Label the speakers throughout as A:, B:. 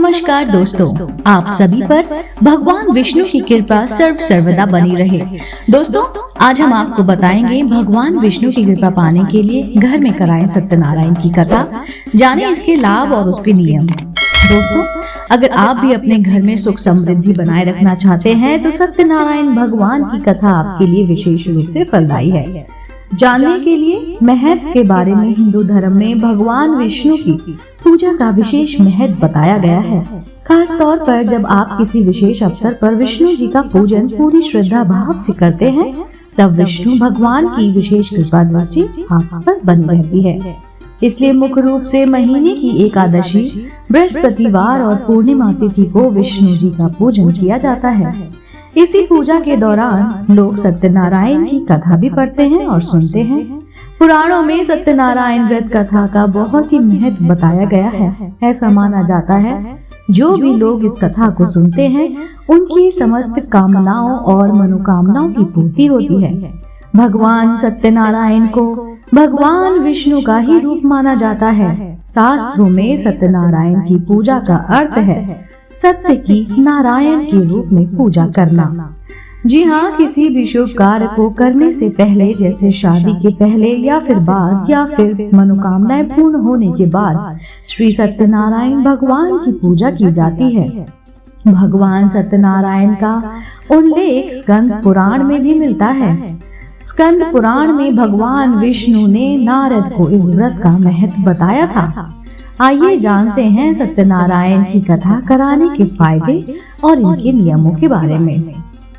A: नमस्कार दोस्तों, आप सभी पर भगवान विष्णु की कृपा सर्वदा बनी रहे। दोस्तों, आज हम आपको बताएंगे भगवान विष्णु की कृपा पाने के लिए घर में कराएं सत्यनारायण की कथा। जानें इसके लाभ और उसके नियम। दोस्तों, अगर आप भी अपने घर में सुख समृद्धि बनाए रखना चाहते हैं तो सत्यनारायण भगवान की कथा आपके लिए विशेष रूप से फलदायी है। जानने के लिए महत्व के बारे में हिंदू धर्म में भगवान विष्णु की पूजा का विशेष महत्व बताया गया है। खास तौर पर जब आप किसी विशेष अवसर पर विष्णु जी का पूजन पूरी श्रद्धा भाव से करते हैं, तब विष्णु भगवान की विशेष कृपा दृष्टि आप पर बनी रहती है। इसलिए मुख्य रूप से महीने की एकादशी, बृहस्पतिवार और पूर्णिमा तिथि को विष्णु जी का पूजन किया जाता है। इसी पूजा के दौरान लोग सत्यनारायण की कथा भी पढ़ते हैं और सुनते हैं। पुराणों में सत्यनारायण व्रत कथा का बहुत ही महत्व बताया गया है। ऐसा माना जाता है जो भी लोग इस कथा को सुनते हैं उनकी समस्त कामनाओं और मनोकामनाओं की पूर्ति होती है। भगवान सत्यनारायण को भगवान विष्णु का ही रूप माना जाता है। शास्त्रों में सत्यनारायण की पूजा का अर्थ है सत्य की नारायण के रूप में पूजा करना। जी हाँ, किसी भी शुभ कार्य को करने से पहले, जैसे शादी के पहले या फिर बाद या फिर मनोकामनाएं पूर्ण होने के बाद, श्री सत्यनारायण भगवान की पूजा की जाती है। भगवान सत्यनारायण का उल्लेख स्कंद पुराण में भी मिलता है। स्कंद पुराण में भगवान विष्णु ने नारद को इस व्रत का महत्व बताया था। आइए जानते हैं सत्यनारायण की कथा कराने के फायदे और इनके नियमों के बारे में।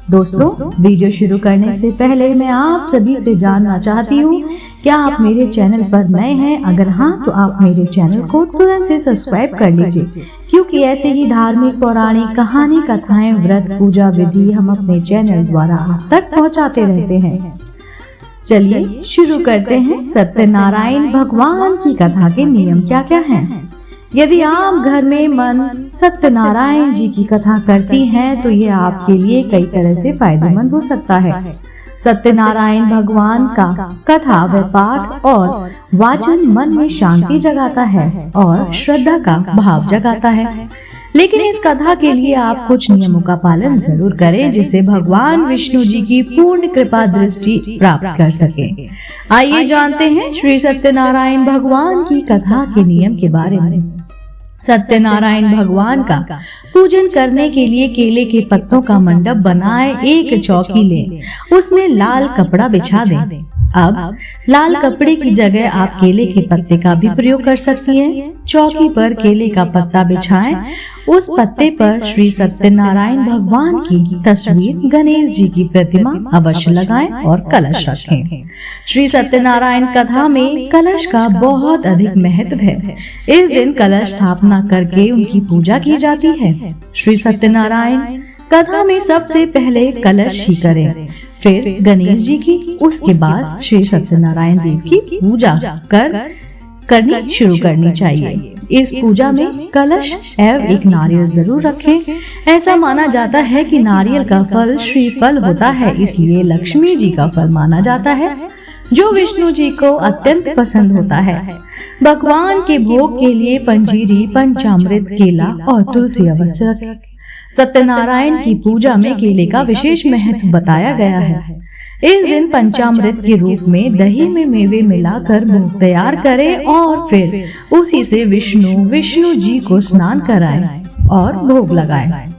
A: दोस्तों, वीडियो शुरू करने से पहले मैं आप सभी से जानना चाहती हूँ, क्या आप मेरे चैनल पर नए हैं? अगर हाँ, तो आप मेरे चैनल को तुरंत से सब्सक्राइब कर लीजिए, क्योंकि ऐसे ही धार्मिक, पौराणिक कहानी, कथाएं, व्रत, पूजा विधि हम अपने चैनल द्वारा आप तक पहुँचाते रहते हैं। चलिए शुरू करते हैं। सत्यनारायण भगवान की कथा के नियम क्या क्या हैं? यदि आप घर में मन सत्यनारायण जी की कथा करती हैं तो ये आपके लिए कई तरह से फायदेमंद हो सकता है। सत्यनारायण भगवान का कथा व पाठ और वाचन मन में शांति जगाता है और श्रद्धा का भाव जगाता है। लेकिन इस कथा के लिए आप कुछ नियमों का पालन जरूर करें, जिससे भगवान विष्णु जी की पूर्ण कृपा दृष्टि प्राप्त कर सकें। आइए जानते हैं श्री सत्यनारायण भगवान की कथा के नियम के बारे में। सत्यनारायण भगवान का पूजन करने के लिए केले के पत्तों का मंडप बनाए, एक चौकी लें, उसमें लाल कपड़ा बिछा दें। अब लाल कपड़े की जगह आप केले के पत्ते का भी प्रयोग कर सकती हैं। चौकी पर केले का पत्ता बिछाएं, उस पत्ते पर श्री सत्यनारायण भगवान की तस्वीर, गणेश जी की प्रतिमा अवश्य लगाएं और कलश रखें। श्री सत्यनारायण कथा में कलश का बहुत अधिक महत्व है। इस दिन कलश स्थापना करके उनकी पूजा की जाती है। श्री सत्यनारायण कथा में सबसे पहले कलश ही करें, फिर गणेश जी की, उसके बाद श्री सत्यनारायण देव की पूजा करनी शुरू करनी चाहिए। इस पूजा में कलश एवं एक नारियल जरूर रखें। ऐसा माना जाता है कि नारियल का फल श्रीफल होता है, इसलिए लक्ष्मी जी का फल माना जाता है, जो विष्णु जी को अत्यंत पसंद होता है। भगवान के भोग के लिए पंजीरी, पंचामृत, केला और तुलसी अवश्य रखें। सत्यनारायण की पूजा में केले का विशेष महत्व बताया गया है। इस दिन पंचामृत के रूप में दही में मेवे मिलाकर भोग तैयार करें और फिर उसी से विष्णु जी को स्नान कराएं और भोग लगाएं।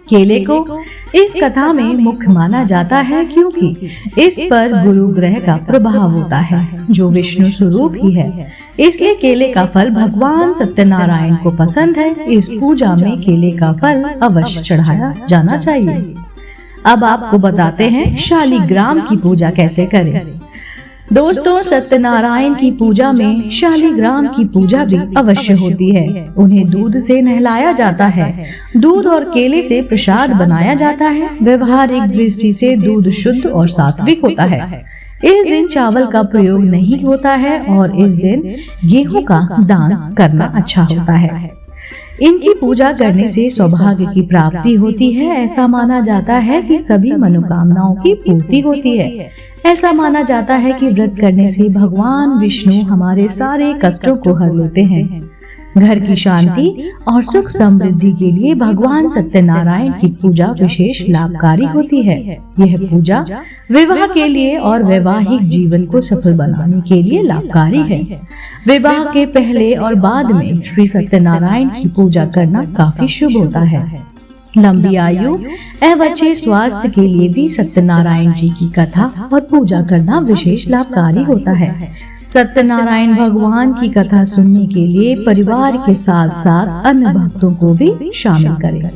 A: केले को इस कथा में मुख्य माना जाता है, क्योंकि इस पर गुरु ग्रह का प्रभाव होता है, जो विष्णु स्वरूप ही है। इसलिए केले का फल भगवान सत्यनारायण को पसंद है। इस पूजा में केले का फल अवश्य चढ़ाया जाना चाहिए। अब आपको बताते हैं शालिग्राम की पूजा कैसे करें। दोस्तों, सत्यनारायण की पूजा में शालिग्राम की पूजा भी अवश्य होती है। उन्हें दूध से नहलाया जाता है। दूध और केले से प्रसाद बनाया जाता है। व्यवहारिक दृष्टि से दूध शुद्ध और सात्विक होता है। इस दिन चावल का प्रयोग नहीं होता है और इस दिन गेहूं का दान करना अच्छा होता है। इनकी पूजा करने से सौभाग्य की प्राप्ति होती है। ऐसा माना जाता है कि सभी मनोकामनाओं की पूर्ति होती है। ऐसा माना जाता है कि व्रत करने से भगवान विष्णु हमारे सारे कष्टों को हर लेते हैं। घर की शांति और सुख समृद्धि के लिए भगवान सत्यनारायण की पूजा विशेष लाभकारी होती है। यह पूजा विवाह के लिए और वैवाहिक जीवन को सफल बनाने के लिए लाभकारी है। विवाह के पहले और बाद में श्री सत्यनारायण की पूजा करना काफी शुभ होता है। लंबी आयु एवं अच्छे स्वास्थ्य के लिए भी सत्यनारायण जी की कथा और पूजा करना विशेष लाभकारी होता है। सत्यनारायण भगवान की कथा सुनने के लिए परिवार के साथ साथ अन्य भक्तों को भी शामिल करें।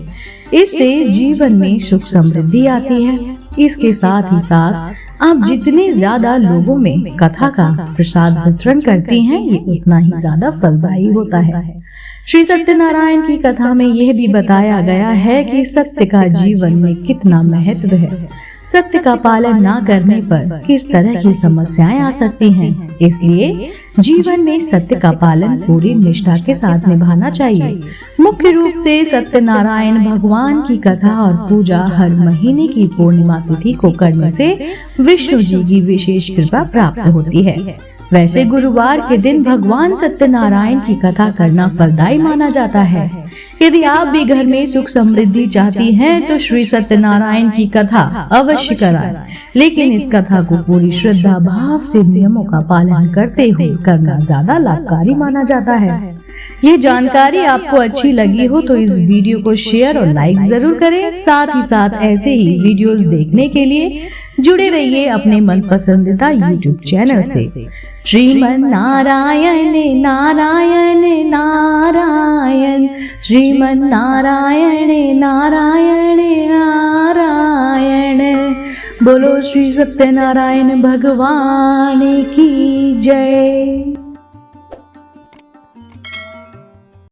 A: इससे जीवन में सुख समृद्धि आती है। इसके साथ ही साथ आप जितने ज्यादा लोगों में कथा का प्रसाद वितरण करती हैं, ये उतना ही ज्यादा फलदायी होता है। श्री सत्यनारायण की कथा में यह भी बताया गया है कि सत्य का जीवन में कितना महत्व है। सत्य का पालन न करने पर किस तरह की समस्याएं आ सकती हैं। इसलिए जीवन में सत्य का पालन पूरी निष्ठा के साथ निभाना चाहिए। मुख्य रूप से सत्यनारायण भगवान की कथा और पूजा हर महीने की पूर्णिमा तिथि को करने से विष्णु जी की विशेष कृपा प्राप्त होती है। वैसे गुरुवार के दिन भगवान सत्यनारायण की कथा करना फलदायी माना जाता है। यदि आप भी घर में सुख समृद्धि चाहती हैं तो श्री सत्यनारायण की कथा अवश्य कराएं। लेकिन इस कथा को पूरी श्रद्धा भाव से नियमों का पालन करते हुए करना ज्यादा लाभकारी माना जाता है। ये जानकारी आपको अच्छी लगी हो तो इस वीडियो को शेयर और लाइक जरूर करें। साथ ही साथ ऐसे ही वीडियोस देखने के लिए जुड़े रहिए अपने मन पसंदीदा यूट्यूब चैनल से। श्रीमन नारायण नारायण नारायण, श्रीमन नारायण नारायण नारायण। बोलो श्री सत्यनारायण भगवान की जय।